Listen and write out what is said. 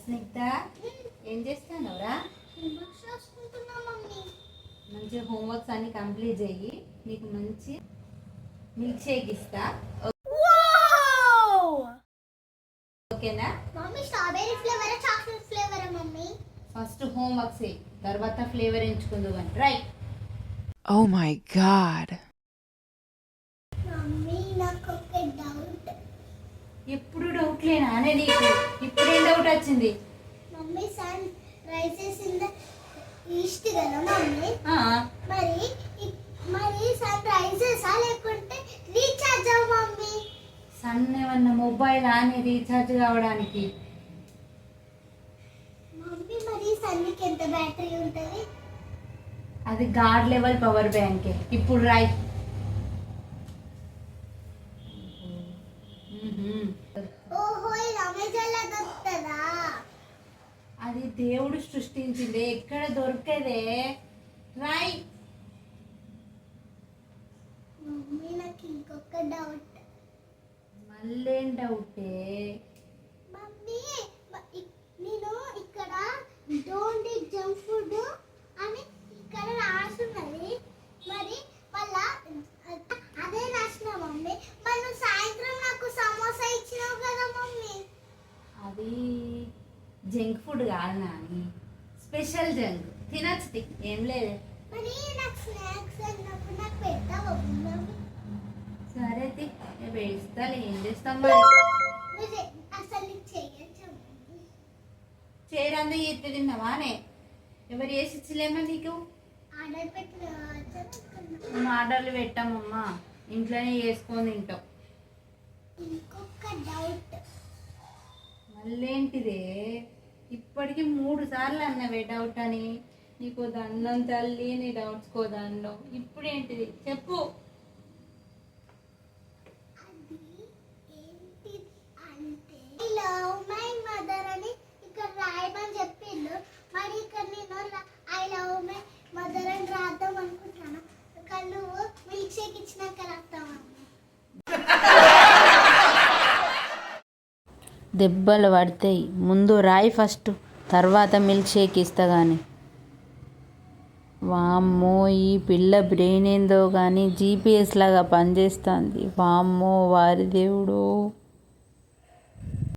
స్నిగ్ధ, ఏం చేస్తానవరా? మంచిగా హోంవర్క్స్ అన్ని కంప్లీట్ చెయ్యి. నీకు మంచి మిల్క్ షేక్ ఇస్తా, ఓకేనా? Mummy strawberry flavour chocolate flavour mummy? First homeworks తర్వాత ఫ్లేవర్ ఎంచుకుందు కానీ right. Oh my god. Mummy నాకు ఒక డౌట్. ఎప్పుడు డౌట్ లేనా అనే నీకు? ఇప్పుడేం డౌట్ వచ్చింది? Mummy sun rises in the east కదా మమ్మీ? మరి మరి సన్ రైజెస్ లేకుంటే రీఛార్జ్ మమ్మీ? సన్ ఏమన్నా మొబైల్ అని రీఛార్జ్ కావడానికి? మమ్మీ మరి సన్కి ఎంత బ్యాటరీ ఉంటుంది? అది గాడ్ లెవెల్ పవర్ బ్యాంకే. ఇప్పుడు రైట్. ఓహో, ఇది అమెజాన్ లో దొరుకుతుందా? అది దేవుడు సృష్టించింది, ఎక్కడ దొరికేదే. రైట్. మమ్మీ నాకు ఇంకొక డౌట్. మళ్ళేం డౌటే? మమ్మీ నేను ఇక్కడ డోంట్ ఈట్ జంక్ ఫుడ్ అని ఇక్కడ రాస్తున్నది, మరి మళ్ళా అదే రాసిన మమ్మీ. మరి నువ్వు సాయంత్రం నాకు సమోసా ఇచ్చినావు కదా మమ్మీ? అది జంక్ ఫుడ్ కాదు నాని, స్పెషల్ జంక్. తినచ్చు, ఏం లేదు. మరి నాకు స్నాక్స్ అన్నప్పుడు నాకు పెట్టావా మమ్మీ? సరే వేస్తాను, ఏం చేస్తాం మరి? నువ్వు అసలు చెయ్యొచ్చా మమ్మీ? చేరంతా ఎత్తి తిన్నావానే? ఎవరు చేసి ఇచ్చలేమా నీకు? ఆర్డర్ పెట్టిన మేము ఆర్డర్లు పెట్టామమ్మా, ఇంట్లోనే చేసుకొని తింటాం. ఇంకొక డౌట్. మళ్ళేంటిదే? ఇప్పటికి 3 సార్లు అన్నవే డౌట్ అని. నీకు దండం తల్లి, నీ డౌట్స్ కో దండం. ఇప్పుడేంటిది చెప్పు. అది ఏంటి అంటే ఐ లవ్ మై మదర్ అని ఇక్కడ రాయమని చెప్పిండు. మరి ఇక్కడ నేను ఐ లవ్ మై మదర్ అని రాద్దాం అనుకుంటాను. కళ్ళు మిల్క్ షేక్ ఇచ్చినాక రాస్తామా? దెబ్బలు పడతాయి, ముందు రాయి ఫస్ట్, తర్వాత మిల్క్ షేక్ ఇస్తా కానీ. వామ్మో, ఈ పిల్ల బ్రెయిన్ ఏందో కానీ జీపీఎస్ లాగా పనిచేస్తుంది. వామ్మో వారి దేవుడు.